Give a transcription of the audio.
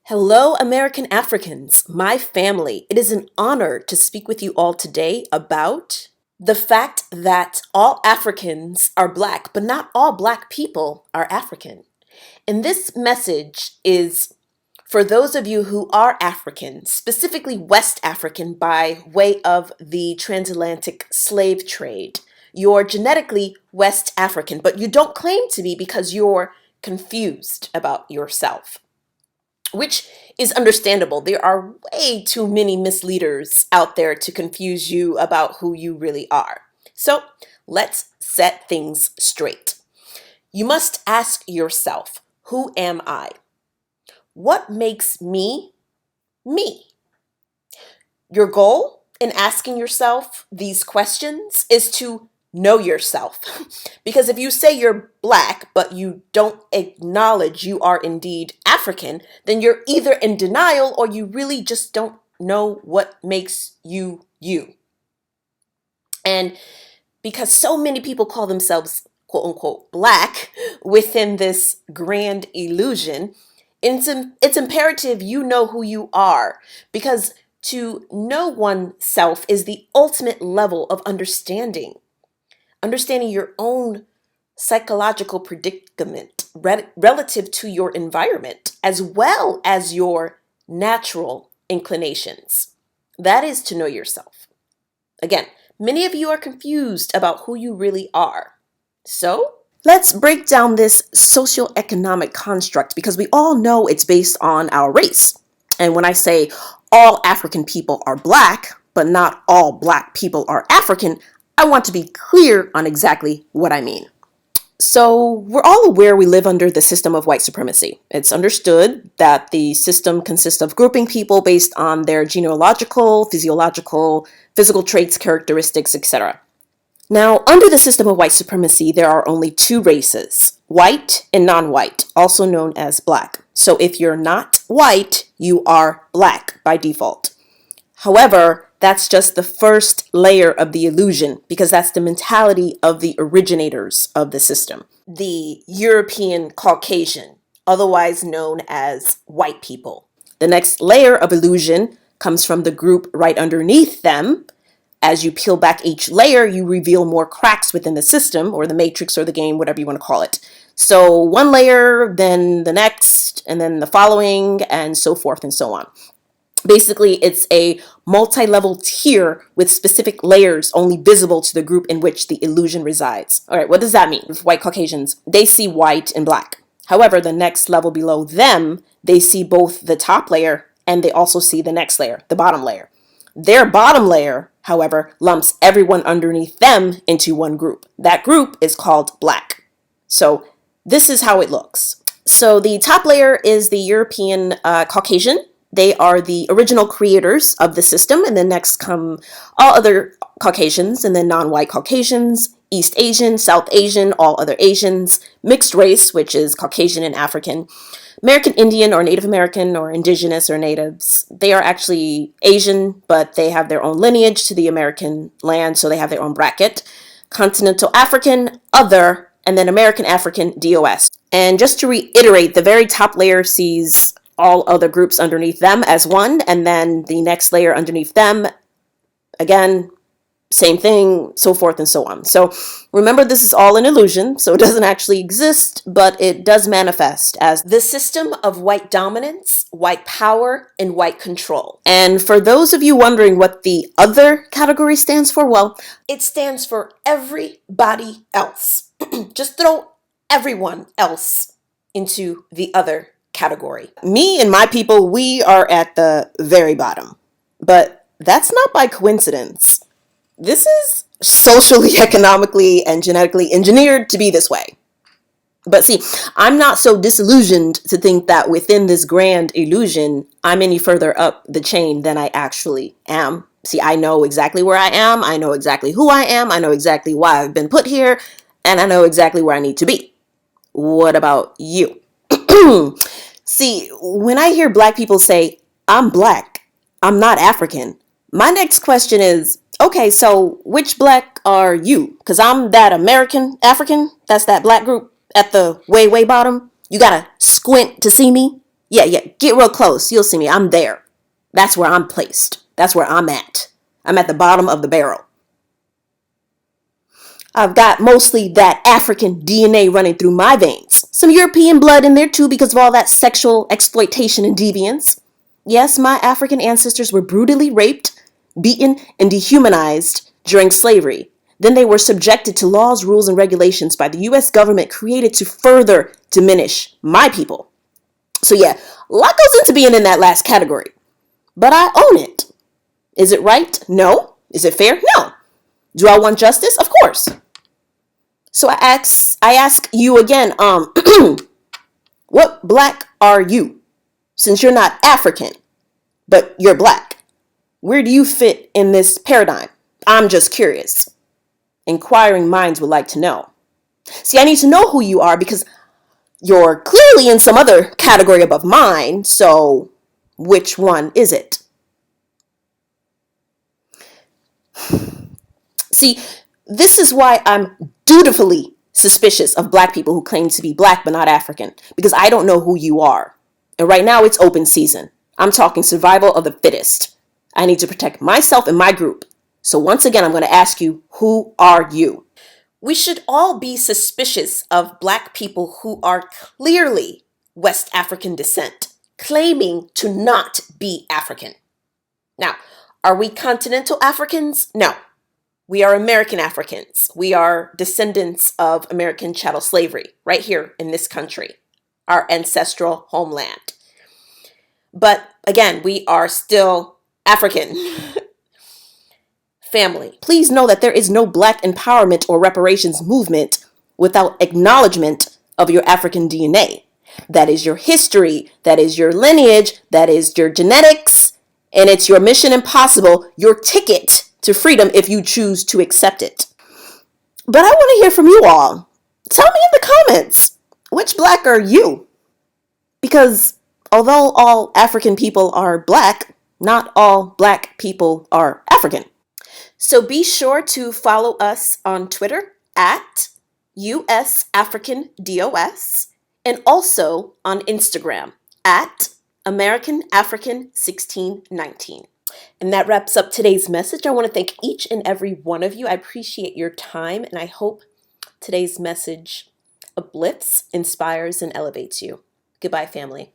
Hello, American Africans, my family. It is an honor to speak with you all today about the fact that all Africans are Black, but not all Black people are African. And this message is for those of you who are African, specifically West African by way of the transatlantic slave trade. You're genetically West African, but you don't claim to be because you're confused about yourself, which is understandable. There are way too many misleaders out there to confuse you about who you really are. So let's set things straight. You must ask yourself, who am I? What makes me me? Your goal in asking yourself these questions is to know yourself. Because if you say you're Black, but you don't acknowledge you are indeed African, then you're either in denial or you really just don't know what makes you you. And because so many people call themselves quote unquote Black within this grand illusion, it's imperative you know who you are, because to know oneself is the ultimate level of understanding your own psychological predicament relative to your environment, as well as your natural inclinations. That is to know yourself. Again, many of you are confused about who you really are. So let's break down this socioeconomic construct, because we all know it's based on our race. And when I say all African people are Black, but not all Black people are African, I want to be clear on exactly what I mean. So we're all aware we live under the system of white supremacy. It's understood that the system consists of grouping people based on their genealogical, physiological, physical traits, characteristics, etc. Now, under the system of white supremacy, there are only two races, white and non-white, also known as Black. So if you're not white, you are Black by default. However, that's just the first layer of the illusion, because that's the mentality of the originators of the system. The European Caucasian, otherwise known as white people. The next layer of illusion comes from the group right underneath them. As you peel back each layer, you reveal more cracks within the system, or the matrix, or the game, whatever you want to call it. So one layer, then the next, and then the following, and so forth and so on. Basically, it's a multi-level tier with specific layers only visible to the group in which the illusion resides. All right, what does that mean? With white Caucasians, they see white and Black. However, the next level below them, they see both the top layer and they also see the next layer, the bottom layer. Their bottom layer, however, lumps everyone underneath them into one group. That group is called Black. So this is how it looks. So the top layer is the European Caucasian. They are the original creators of the system, and then next come all other Caucasians, and then non-white Caucasians, East Asian, South Asian, all other Asians, mixed race, which is Caucasian and African, American Indian or Native American or indigenous or natives. They are actually Asian, but they have their own lineage to the American land, so they have their own bracket. Continental African, other, and then American African, DOS. And just to reiterate, the very top layer sees all other groups underneath them as one, and then the next layer underneath them, again, same thing, so forth and so on. So remember, this is all an illusion, so it doesn't actually exist, but it does manifest as the system of white dominance, white power, and white control. And for those of you wondering what the other category stands for, well, it stands for everybody else. Just throw everyone else into the other category. Me and my people, we are at the very bottom. But that's not by coincidence. This is socially, economically, and genetically engineered to be this way. But see, I'm not so disillusioned to think that within this grand illusion, I'm any further up the chain than I actually am. See, I know exactly where I am, I know exactly who I am, I know exactly why I've been put here, and I know exactly where I need to be. What about you? See, when I hear Black people say, I'm Black, I'm not African, my next question is, okay, so which Black are you? Because I'm that American African, that's that Black group at the way, way bottom. You gotta squint to see me. Yeah, get real close. You'll see me. I'm there. That's where I'm placed. That's where I'm at. I'm at the bottom of the barrel. I've got mostly that African DNA running through my veins. Some European blood in there too because of all that sexual exploitation and deviance. Yes, my African ancestors were brutally raped, beaten, and dehumanized during slavery. Then they were subjected to laws, rules, and regulations by the US government created to further diminish my people. So yeah, a lot goes into being in that last category. But I own it. Is it right? No. Is it fair? No. Do I want justice? Of course. So I ask you again, what black are you? Since you're not African, but you're black. Where do you fit in this paradigm? I'm just curious. Inquiring minds would like to know. See, I need to know who you are because you're clearly in some other category above mine, so which one is it? See, this is why I'm dutifully suspicious of black people who claim to be black but not African, because I don't know who you are. And right now it's open season. I'm talking survival of the fittest. I need to protect myself and my group. So once again, I'm going to ask you, who are you? We should all be suspicious of black people who are clearly West African descent, claiming to not be African. Now, are we continental Africans? No. We are American Africans. We are descendants of American chattel slavery right here in this country, our ancestral homeland. But again, we are still African. Family, please know that there is no black empowerment or reparations movement without acknowledgement of your African DNA. That is your history, that is your lineage, that is your genetics, and it's your mission impossible, your ticket to freedom if you choose to accept it. But I want to hear from you all. Tell me in the comments, which black are you? Because although all African people are black, not all black people are African. So be sure to follow us on Twitter at US African DOS and also on Instagram at American African 1619. And that wraps up today's message. I want to thank each and every one of you. I appreciate your time, and I hope today's message uplifts, inspires, and elevates you. Goodbye, family.